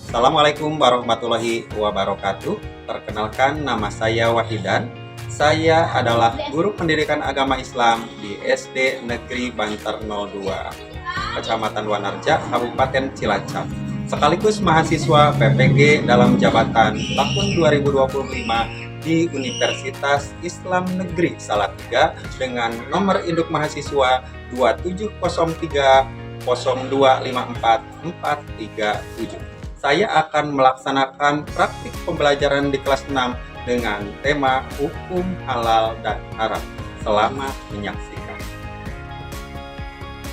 Assalamualaikum warahmatullahi wabarakatuh. Perkenalkan, nama saya Wahidan. Saya adalah guru pendidikan agama Islam di SD Negeri Banter 02, Kecamatan Wanarja, Kabupaten Cilacap. Sekaligus mahasiswa PPG dalam jabatan tahun 2025 di Universitas Islam Negeri Salatiga dengan nomor induk mahasiswa 2703 0254437. Saya akan melaksanakan praktik pembelajaran di kelas 6 dengan tema hukum halal dan haram. Selamat menyaksikan.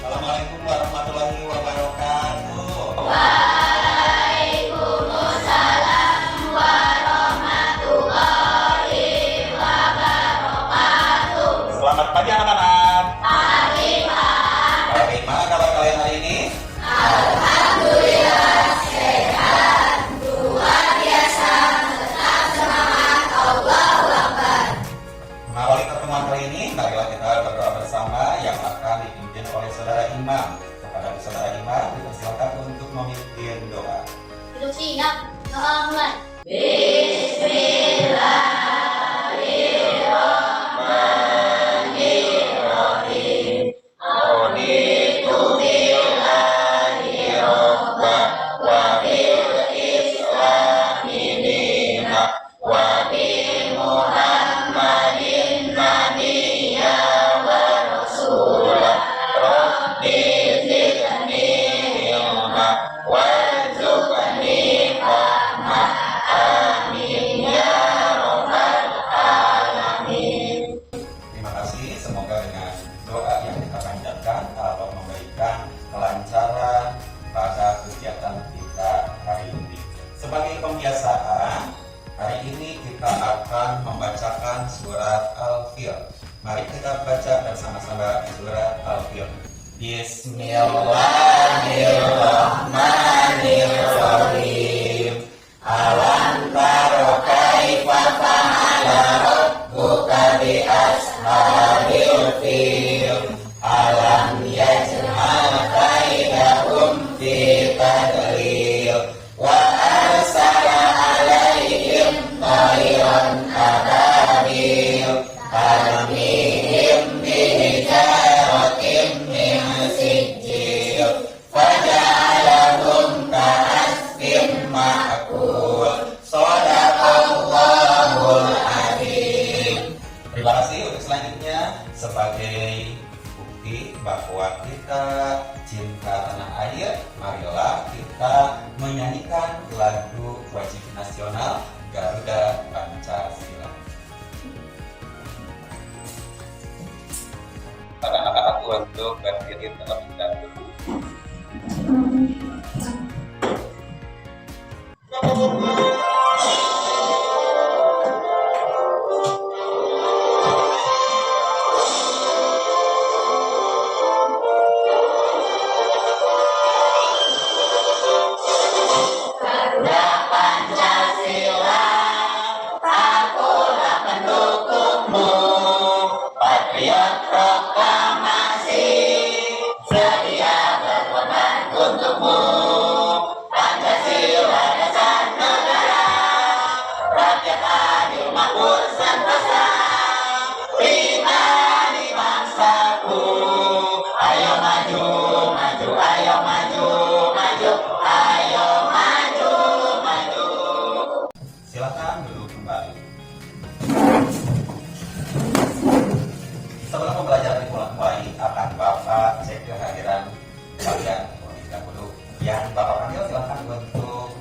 Assalamualaikum warahmatullahi wabarakatuh. Waalaikumsalam warahmatullahi wabarakatuh. Selamat pagi anak-anak. Pagi, Pak. Bagaimana kabar kalian hari ini? Alhamdulillah sehat. Luar biasa. Tetap semangat. Allahu Akbar. Mengawali pertemuan kali ini, marilah kita berdoa bersama yang akan dipimpin oleh saudara imam. Kepada saudara imam, dipersilakan untuk memimpin doa. Duduk siap. Doa mulai. Bismillahirrahmanirrahim. Raditu billahi robba wa bil islami dina wa bi Muhammadin nabiyya wa rasulah. Rabbi zidni ilma warzuqni fahma. Amin ya rabbal alamin. Terima kasih, semoga dengan doa yang kita panjatkan Allah memberikan kelancaran pada kegiatan kita hari ini. Sebagai pembiasaan, hari ini kita akan membacakan surat Al-Fil. Mari kita baca bersama-sama surat Al-Fil. Bismillahirrahmanirrahim. Alam taro kaifa fa'ala rabbuka bi ashabil fil. Alam yaj'al kaidahum fi tadlil. Wa arsala alaihim tayran ababil. Tarmihim bihijaratin min sijil. Faja'alahum ka'asfin ma'kul. Shadaqallahul adzim. Terima kasih. Untuk selanjutnya, sebagai bukti bahwa kita cinta tanah air, marilah kita menyanyikan lagu wajib nasional Garuda Pancasila. Pada anak-anak untuk berdiri terlebih dahulu. Garuda Pancasila, akulah pendukungmu. Patriot proklamasi, sedia berkorban untukmu. Pancasila dasar negara, rakyat adil makmur sentosa. Pribadi bangsaku, ayo maju, maju, ayo maju, maju, ayo maju, maju. Silakan duduk kembali. Sebelum pembelajaran dimulai kembali, akan Bapak cek kehadiran kalian terlebih dahulu. Yang Bapak panggil silakan untuk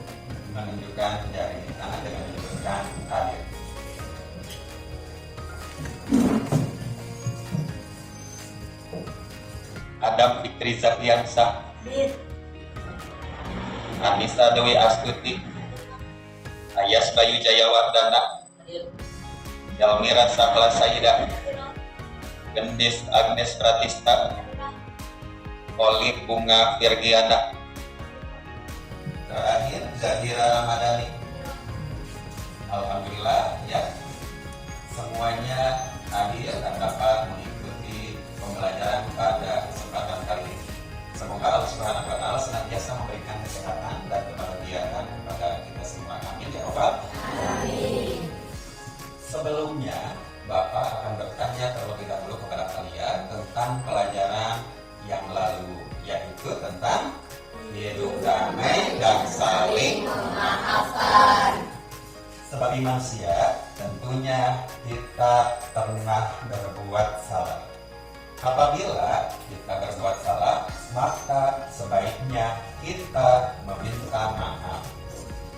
menunjukkan jari tangan dengan menunjukkan hadir. Adam Fikri Zakiansah, Anissa Dewi Astuti, Ayas Bayu Jayawardana, Yalmira Sakla Sayyidah, Gendis Agnes Pratista, Oli Bunga Virgiana, terakhir Zahira Ramadhani. Alhamdulillah ya, semuanya hadir dan dapat mengikuti pembelajaran pada kesempatan kali ini. Semoga Allah Subhanahu wa Ta'ala senantiasa memberikan kesehatan dan kebahagiaan saling memaafkan. sebagai manusia. Tentunya kita pernah berbuat salah. Apabila kita berbuat salah, maka sebaiknya kita meminta maaf.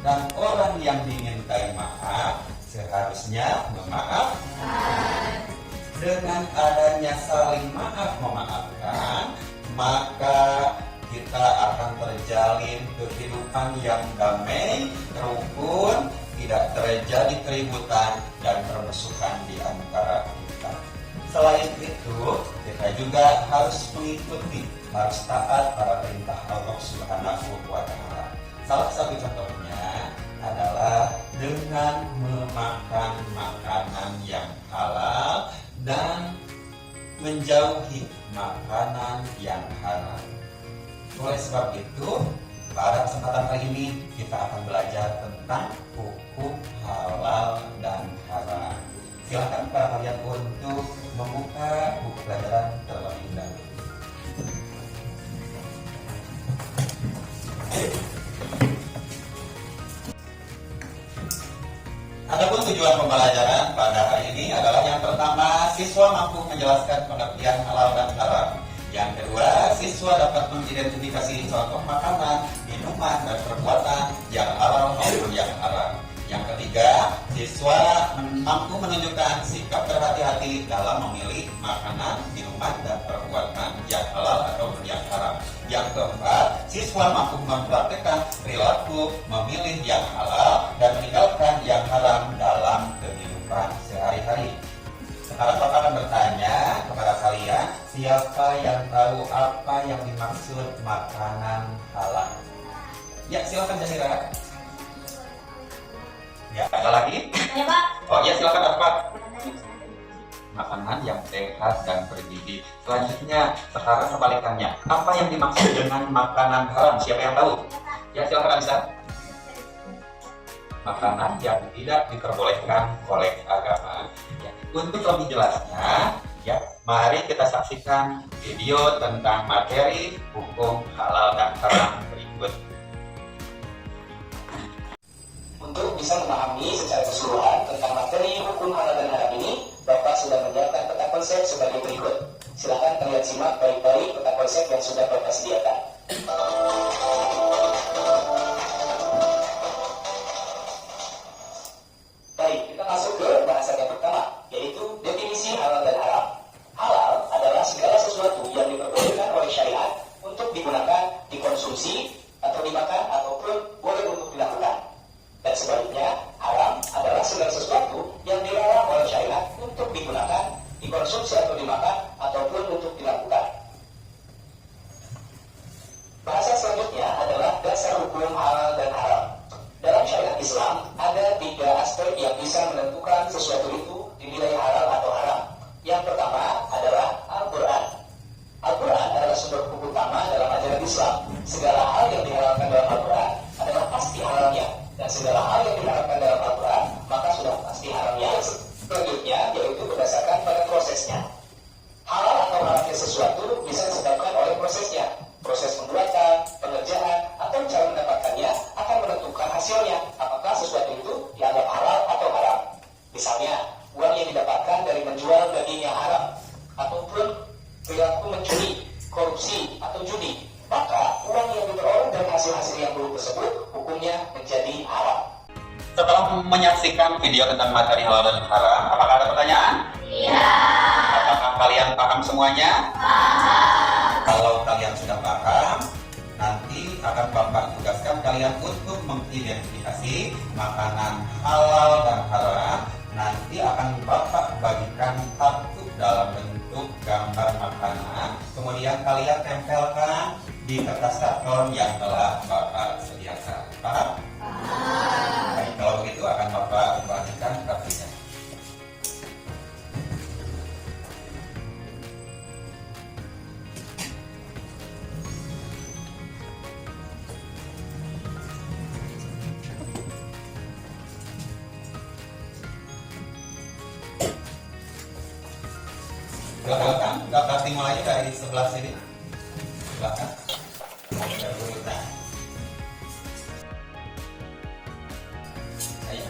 Dan orang yang dimintai maaf seharusnya memaafkan. Dengan adanya saling maaf memaafkan, maka kita akan terjalin kehidupan yang damai, rukun, tidak terjadi keributan dan permusuhan di antara kita. Selain itu, kita juga harus mengikuti, harus taat pada perintah Allah Subhanahu wa Ta'ala. Salah satu contohnya adalah dengan memakan makanan yang halal dan menjauhi makanan yang haram. Oleh sebab itu, pada kesempatan kali ini kita akan belajar tentang hukum halal dan haram. Silakan para kalian untuk membuka buku pelajaran terlebih dahulu. Adapun tujuan pembelajaran pada hari ini adalah yang pertama, siswa mampu menjelaskan pengertian halal dan haram. Yang kedua, siswa dapat mengidentifikasi contoh makanan, minuman, dan perbuatan yang halal maupun yang haram. Yang ketiga, siswa mampu menunjukkan sikap berhati-hati dalam memilih makanan, minuman, dan perbuatan yang halal ataupun yang haram. Yang keempat, siswa mampu mempraktikkan perilaku memilih yang halal dan meninggalkan yang haram dalam kehidupan sehari-hari. Sekarang Bapak akan bertanya kepada kalian, siapa yang tahu apa yang dimaksud makanan halal? Ya, silakan Jahira. Ya, ada lagi? Ya, Pak. Oh ya, silakan Pak. Makanan yang sehat dan bergizi. Selanjutnya, sekarang kebalikannya. Apa yang dimaksud dengan makanan haram? Siapa yang tahu? Ya, silakan Anissa. Makanan yang tidak diperbolehkan oleh agama. Ya. Untuk lebih jelasnya, ya, mari kita saksikan video tentang materi hukum halal dan haram berikut. Untuk bisa memahami secara keseluruhan tentang materi hukum halal dan haram ini, Bapak sudah menyiapkan peta konsep sebagai berikut. Silakan kalian simak baik-baik peta konsep yang sudah Bapak sediakan. Baik, kita masuk ke bahasan yang pertama, yaitu definisi halal dan haram. Halal adalah segala sesuatu yang diperbolehkan oleh syariat untuk digunakan, dikonsumsi, atau dimakan, ataupun boleh untuk dilakukan. Dan sebaliknya, haram adalah segala sesuatu yang dilarang oleh syariat untuk digunakan, dikonsumsi atau dimakan, ataupun untuk dilakukan. Bahasa selanjutnya adalah dasar hukum halal dan haram. Dalam syariat Islam, ada 3 aspek yang bisa menentukan sesuatu itu dinilai halal atau haram. Yang pertama adalah Al-Quran. Al-Quran adalah sumber hukum utama dalam ajaran Islam. Segala hal yang dihalalkan dalam Al-Quran adalah pasti haramnya. Dan segala hal yang diharapkan dalam Al-Quran maka sudah pasti haramnya. Selanjutnya yaitu berdasarkan pada prosesnya. Halal atau haramnya sesuatu bisa disebabkan oleh prosesnya. Proses pembuatan, pengerjaan, atau cara mendapatkannya akan menentukan hasilnya. Apakah sesuatu itu dianggap halal atau haram. Misalnya, uang yang didapatkan dari menjual daging yang haram, ataupun perilaku mencuri, korupsi, atau judi, maka uang yang diperoleh dari hasil-hasil yang buruk tersebut hukumnya menjadi haram. Setelah menyaksikan video tentang materi halal dan haram, apakah ada pertanyaan? Iya. Apakah kalian paham semuanya? Paham. Kalau kalian sudah paham, nanti akan Bapak tugaskan kalian untuk mengidentifikasi makanan halal dan haram. Nanti akan Bapak bagikan kartu dalam bentuk gambar makanan. Kemudian kalian tempelkan di kertas karton yang telah Bapak sediakan. Paham? Paham. Baik, kalau begitu akan Bapak bagikan kartunya. Silakan, Bapak dimulai dari sebelah sini. Silakan. Nah.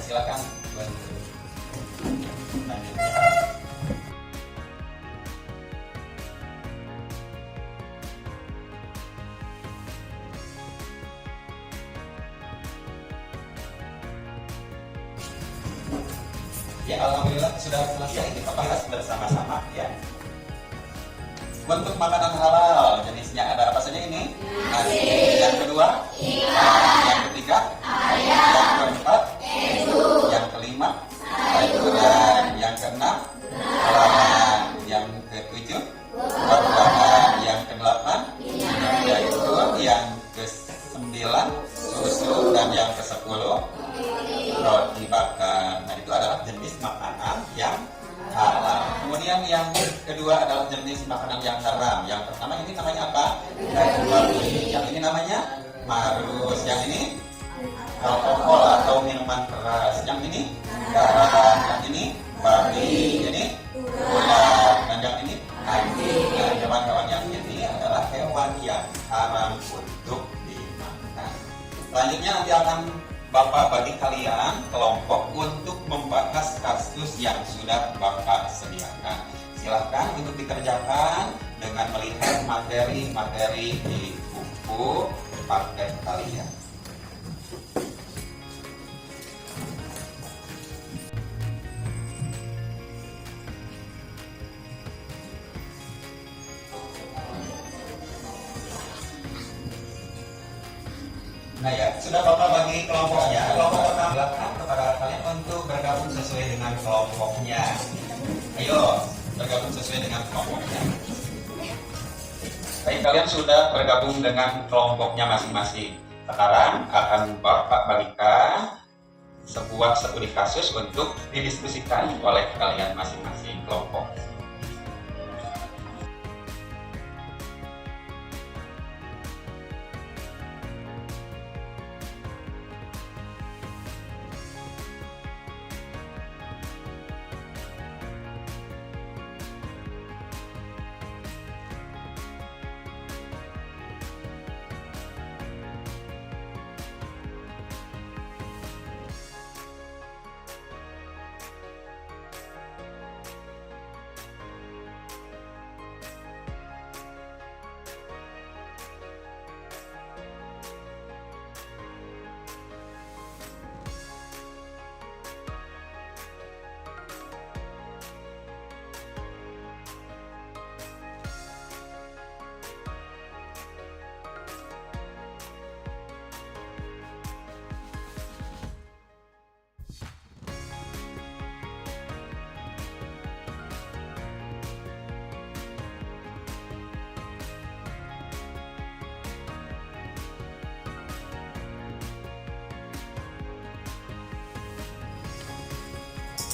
silakan bantu lanjutnya. Ya, alhamdulillah sudah selesai kita bahas bersama-sama ya. Bentuk makanan halal jenisnya ada apa saja ini? Nasi. Yang kedua, yang ketiga, yang keempat, yang kelima, sayuran, yang keenam, olahan, yang ketujuh, buah-buahan, yang kedelapan, yaitu yang kesembilan, susu, dan yang kesepuluh, roti bakar. Nah, itu adalah jenis makanan yang halal. Kemudian yang kedua adalah jenis makanan yang haram. Yang pertama ini namanya apa? Daging babi. Yang ini namanya marus. Yang ini alkohol atau minuman keras. Yang ini garam. Yang ini babi. Ini ular. Dan yang ini anjing. Nah, kawan-kawan, yang ini adalah hewan yang haram untuk dimakan. Selanjutnya nanti akan Bapak bagi kalian kelompok untuk membahas kasus yang sudah Bapak sediakan. Silahkan untuk dikerjakan dengan melihat materi-materi di buku paket kalian. Nah ya, sudah Bapak bagi kelompoknya. Kelompok pertama silakan kepada kalian untuk bergabung sesuai dengan kelompoknya. Ayo, bergabung sesuai dengan kelompoknya. Baik, kalian sudah bergabung dengan kelompoknya masing-masing. Sekarang akan Bapak bagikan sebuah studi kasus untuk didiskusikan oleh kalian masing-masing kelompok.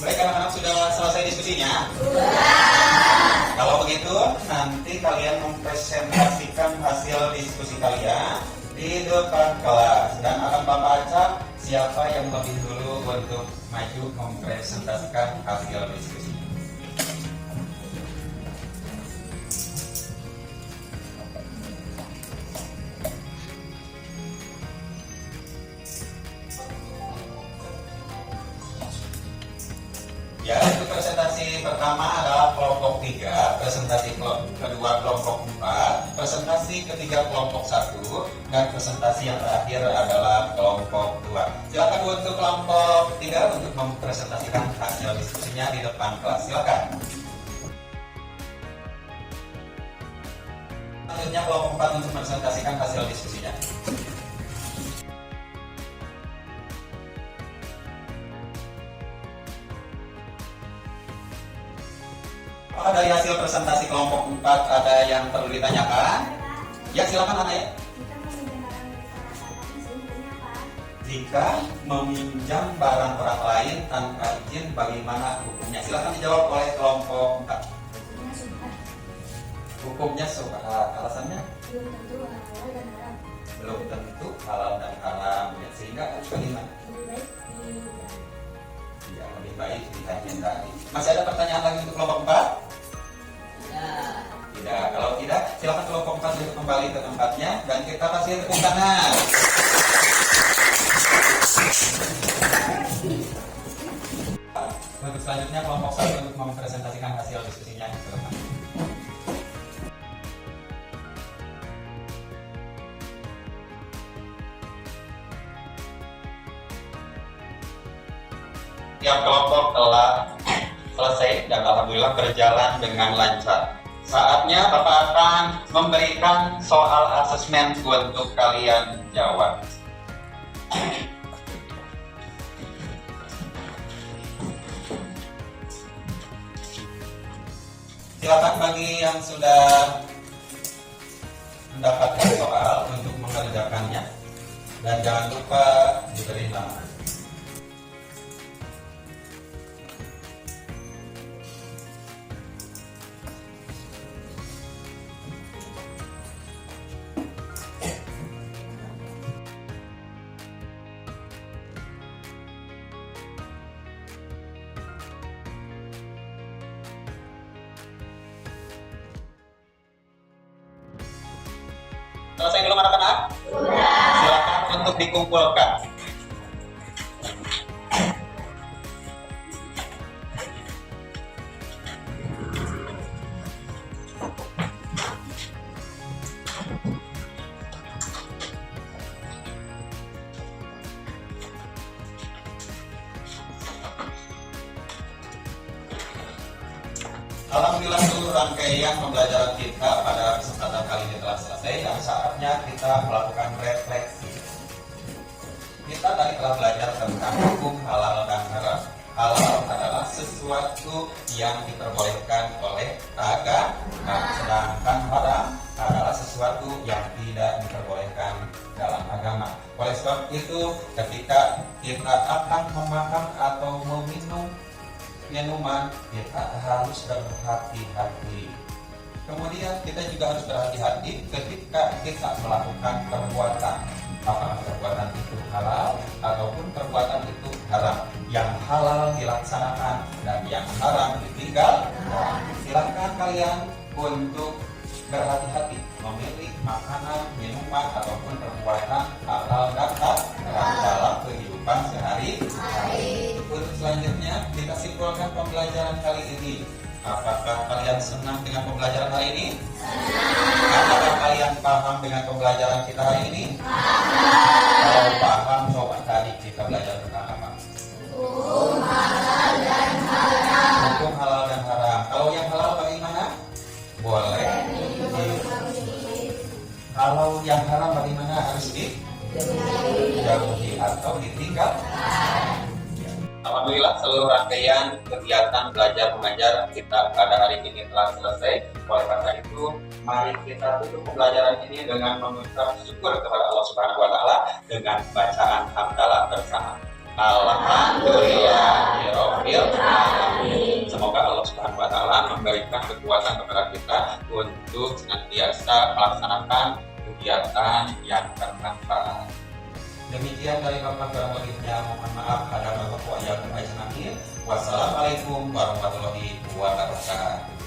Baik, anak-anak sudah selesai diskusinya? Sudah. Kalau begitu, nanti kalian mempresentasikan hasil diskusi kalian di depan kelas. Dan akan Bapak acak siapa yang lebih dulu untuk maju mempresentasikan hasil diskusi. Ya, itu presentasi pertama adalah kelompok 3, presentasi kedua kelompok 4, presentasi ketiga kelompok 1, dan presentasi yang terakhir adalah kelompok 2. Silakan untuk kelompok 3 untuk mempresentasikan hasil diskusinya di depan kelas. Silakan. Selanjutnya kelompok 4 untuk mempresentasikan hasil diskusinya. Apakah dari hasil presentasi kelompok 4 ada yang perlu ditanyakan? Ya, silakan anak ya. Jika meminjam barang orang lain tanpa izin, bagaimana hukumnya? Silakan dijawab oleh kelompok 4. Hukumnya subhat. Alasannya? Belum tentu halal dan haram. Ya, sehingga bagaimana? Ya, lebih baik dihindari. Masih ada pertanyaan lagi untuk kelompok 4? Tidak. Kalau tidak, silakan kelompok 4 untuk kembali ke tempatnya dan kita kasih tepuk tangan. Untuk selanjutnya kelompok 1 untuk mempresentasikan hasil diskusinya ke depan. Tiap kelompok telah selesai dan alhamdulillah berjalan dengan lancar. Saatnya Bapak akan memberikan soal asesmen untuk kalian jawab. Silakan bagi yang sudah mendapatkan soal untuk mengerjakannya, dan jangan lupa diberi nama. Selesai belum anak-anak? Silakan untuk dikumpulkan. Alhamdulillah seluruh rangkaian pembelajaran kita pada kesempatan kali ini telah selesai dan saatnya kita melakukan refleksi. Kita tadi telah belajar tentang hukum halal dan haram. Halal adalah sesuatu yang diperbolehkan oleh agama, sedangkan haram adalah sesuatu yang tidak diperbolehkan dalam agama. Oleh sebab itu, ketika kita akan memakan atau meminum minuman, kita harus berhati-hati. Kemudian kita juga harus berhati-hati ketika kita melakukan perbuatan, apakah perbuatan itu halal ataupun perbuatan itu haram. Yang halal dilaksanakan dan yang haram ditinggal. Silakan kalian untuk berhati-hati memilih makanan, minuman ataupun perbuatan halal dan haram dalam kehidupan sehari-hari. Untuk selanjutnya kita simpulkan pembelajaran kali ini. Apakah kalian senang dengan pembelajaran hari ini? Apakah kalian paham dengan pembelajaran kita hari ini? Kalau paham, coba tadi kita belajar tentang apa? Hukum halal dan haram. Kalau yang halal bagaimana? Boleh. Kalau yang haram bagaimana? Harus dijauhi atau ditinggal. Alhamdulillah seluruh rangkaian kegiatan belajar mengajar kita pada hari ini telah selesai. Oleh karena itu, mari kita tutup pembelajaran ini dengan mengucap syukur kepada Allah Subhanahu wa taala dengan bacaan hamdalah bersama. Alhamdulillahirabbil alamin. Semoga Allah Subhanahu wa taala memberikan kekuatan kepada kita untuk senantiasa melaksanakan kegiatan yang bermanfaat. Demikian dari Bapak, kurang lebihnya mohon maaf. Ada Bapak yang ajmain. Wassalamualaikum warahmatullahi wabarakatuh.